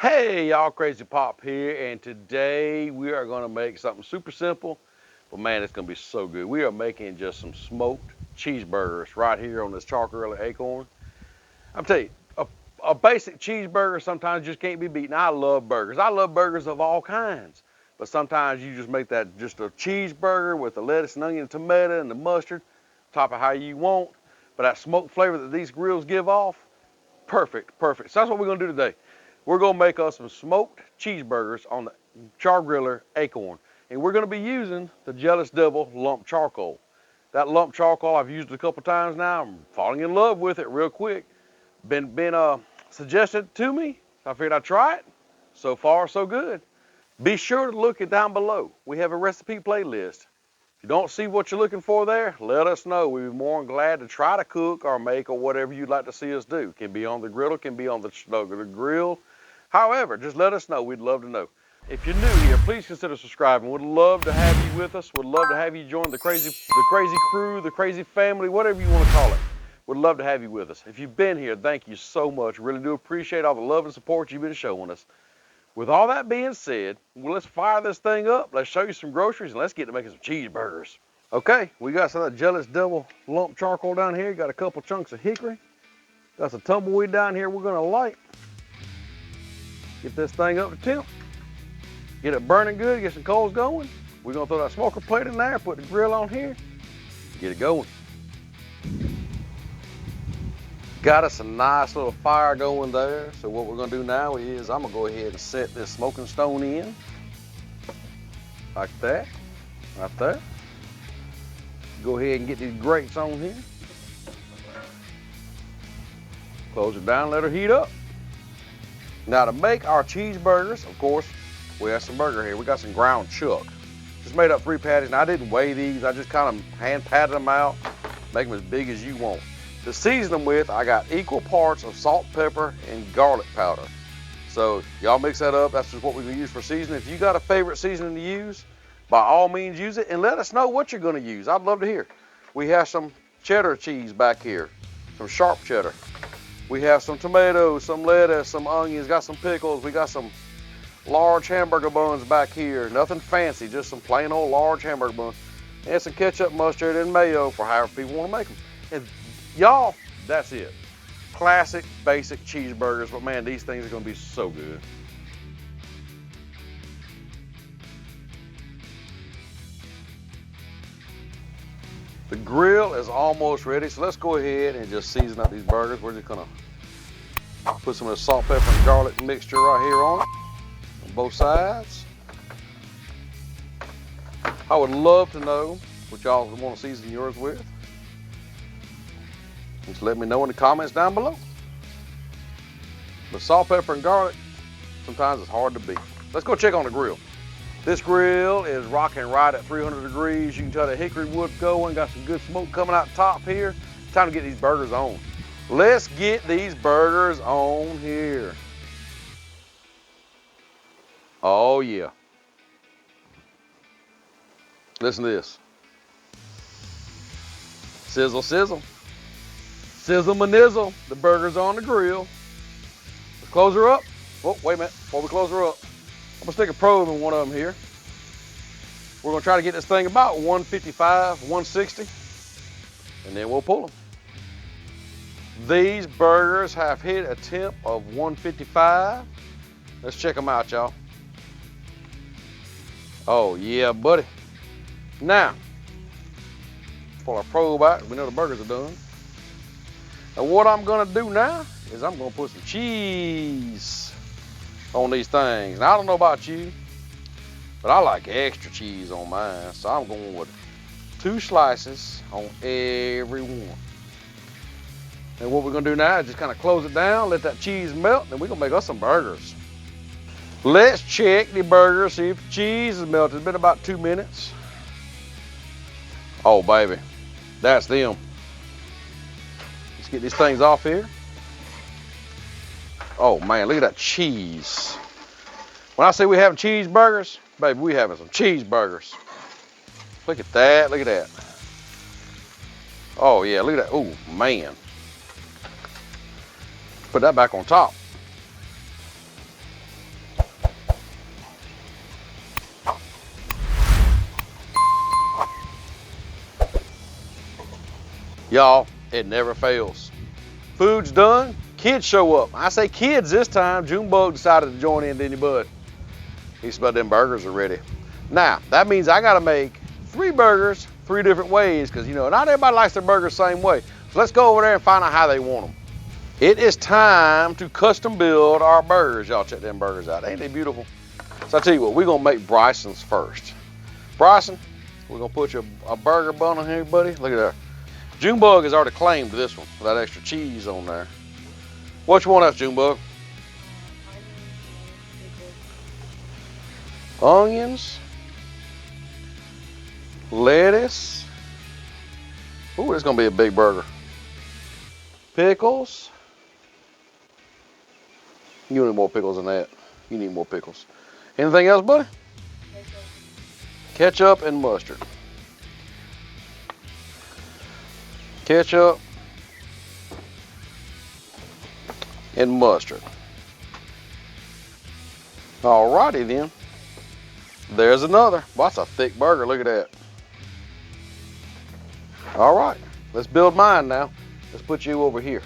Hey y'all, Crazy Pop here, and today we are gonna make something super simple, but man, it's gonna be so good. We are making just some smoked cheeseburgers right here on this Char Griller Akorn. I'm telling you, a basic cheeseburger sometimes just can't be beaten. I love burgers. I love burgers of all kinds, but sometimes you just make that just a cheeseburger with the lettuce and onion and tomato and the mustard, top it how you want. But that smoked flavor that these grills give off, perfect, perfect. So that's what we're gonna do today. We're gonna make us some smoked cheeseburgers on the Char Griller Akorn. And we're gonna be using the Jealous Devil lump charcoal. That lump charcoal, I've used it a couple times now. I'm falling in love with it real quick. Been suggested to me. I figured I'd try it. So far, so good. Be sure to look it down below. We have a recipe playlist. If you don't see what you're looking for there, let us know. We'd be more than glad to try to cook or make or whatever you'd like to see us do. Can be on the griddle, can be on the grill. However, just let us know. We'd love to know. If you're new here, please consider subscribing. Would love to have you with us. Would love to have you join the crazy crew, the crazy family, whatever you want to call it. Would love to have you with us. If you've been here, thank you so much. Really do appreciate all the love and support you've been showing us. With all that being said, well, let's fire this thing up. Let's show you some groceries and let's get to making some cheeseburgers. Okay, we got some of that Jealous Devil lump charcoal down here. Got a couple chunks of hickory. Got some tumbleweed down here we're gonna light. Get this thing up to temp. Get it burning good, get some coals going. We're gonna throw that smoker plate in there, put the grill on here, get it going. Got us a nice little fire going there. So what we're gonna do now is I'm gonna go ahead and set this smoking stone in. Like that, right there. Go ahead and get these grates on here. Close it down, let her heat up. Now to make our cheeseburgers, of course, we have some burger here. We got some ground chuck. Just made up 3 patties. Now I didn't weigh these. I just kind of hand patted them out, make them as big as you want. To season them with, I got equal parts of salt, pepper, and garlic powder. So y'all mix that up. That's just what we're gonna use for seasoning. If you got a favorite seasoning to use, by all means use it and let us know what you're gonna use. I'd love to hear. We have some cheddar cheese back here, some sharp cheddar. We have some tomatoes, some lettuce, some onions, got some pickles. We got some large hamburger buns back here. Nothing fancy, just some plain old large hamburger buns. And some ketchup, mustard, and mayo for however people wanna make them. And y'all, that's it. Classic, basic cheeseburgers, but man, these things are gonna be so good. The grill is almost ready, so let's go ahead and just season up these burgers. We're just gonna put some of the salt, pepper, and garlic mixture right here on it, on both sides. I would love to know what y'all want to season yours with. Just let me know in the comments down below. But salt, pepper, and garlic, sometimes it's hard to beat. Let's go check on the grill. This grill is rocking right at 300 degrees. You can tell the hickory wood going, got some good smoke coming out top here. Time to get these burgers on. Let's get these burgers on here. Oh yeah. Listen to this. Sizzle, sizzle. Sizzle ma nizzle. The burger's on the grill. Let's close her up. Oh, wait a minute. Before we close her up, I'm gonna stick a probe in one of them here. We're gonna try to get this thing about 155, 160, and then we'll pull them. These burgers have hit a temp of 155. Let's check them out, y'all. Oh yeah, buddy. Now, pull our probe out, we know the burgers are done. And what I'm gonna do now is I'm gonna put some cheese on these things. Now I don't know about you, but I like extra cheese on mine. So I'm going with 2 slices on every one. And what we're gonna do now is just kind of close it down, let that cheese melt, and we're gonna make us some burgers. Let's check the burger, see if the cheese is melted. It's been about 2 minutes. Oh baby, that's them. Let's get these things off here. Oh man, look at that cheese. When I say we having cheeseburgers, baby, we having some cheeseburgers. Look at that, look at that. Oh yeah, look at that, oh man. Put that back on top. Y'all, it never fails. Food's done, kids show up. I say kids this time. Junebug decided to join in, didn't he, bud? He said, them burgers are ready. Now, that means I gotta make 3 burgers 3 different ways, because you know, not everybody likes their burgers the same way. So let's go over there and find out how they want them. It is time to custom build our burgers. Y'all check them burgers out. Ain't they beautiful? So I tell you what, we're gonna make Bryson's first. Bryson, we're gonna put you a burger bun on here, buddy. Look at that. Junebug has already claimed this one with that extra cheese on there. What you want else, Junebug? Onions, lettuce. Ooh, this is gonna be a big burger. Pickles. You need more pickles than that. You need more pickles. Anything else, buddy? Ketchup and mustard. Ketchup and mustard. Alrighty then. There's another. Well, that's a thick burger. Look at that. All right, let's build mine now. Let's put you over here.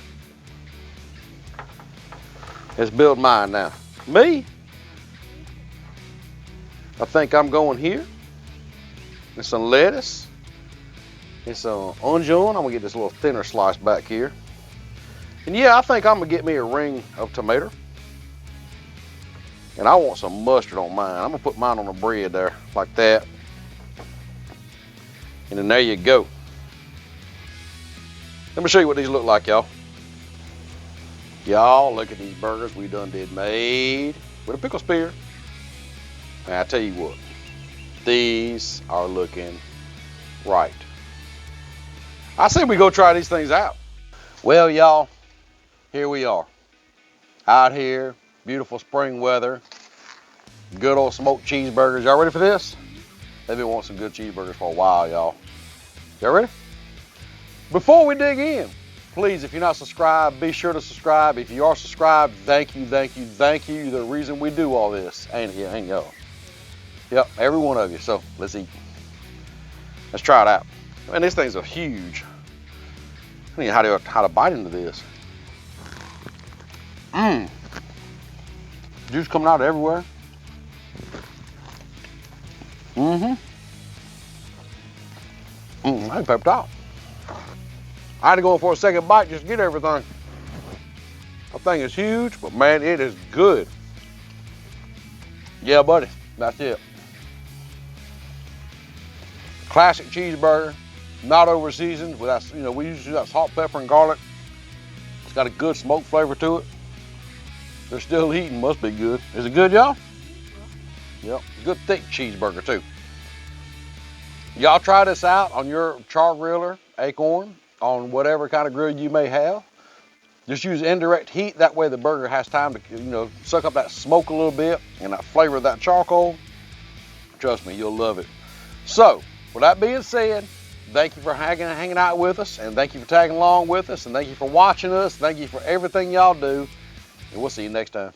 Let's build mine now. Me? I think I'm going here. There's some lettuce. There's some onion. I'm gonna get this little thinner slice back here. And yeah, I think I'm gonna get me a ring of tomato. And I want some mustard on mine. I'm gonna put mine on the bread there, like that. And then there you go. Let me show you what these look like, y'all. Y'all, look at these burgers we done made with a pickle spear. And I tell you what, these are looking right. I say we go try these things out. Well, y'all, here we are. Out here, beautiful spring weather. Good old smoked cheeseburgers. Y'all ready for this? They've been wanting some good cheeseburgers for a while, y'all. Y'all ready? Before we dig in, please, if you're not subscribed, be sure to subscribe. If you are subscribed, thank you, thank you, thank you. You're the reason we do all this. Ain't y'all? Yep, every one of you. So let's eat. Let's try it out. Man, these things are huge. I need how to bite into this. Mmm. Juice coming out everywhere. Mm-hmm. I pepped out. I had to go for a second bite just to get everything. That thing is huge, but man, it is good. Yeah, buddy, that's it. Classic cheeseburger, not over seasoned with that, you know, we usually do that salt, pepper, and garlic. It's got a good smoked flavor to it. They're still eating, must be good. Is it good, y'all? Yep, good thick cheeseburger too. Y'all try this out on your Char Griller Akorn, on whatever kind of grill you may have. Just use indirect heat, that way the burger has time to, you know, suck up that smoke a little bit and that flavor of that charcoal. Trust me, you'll love it. So, with that being said, thank you for hanging out with us, and thank you for tagging along with us, and thank you for watching us, thank you for everything y'all do, and we'll see you next time.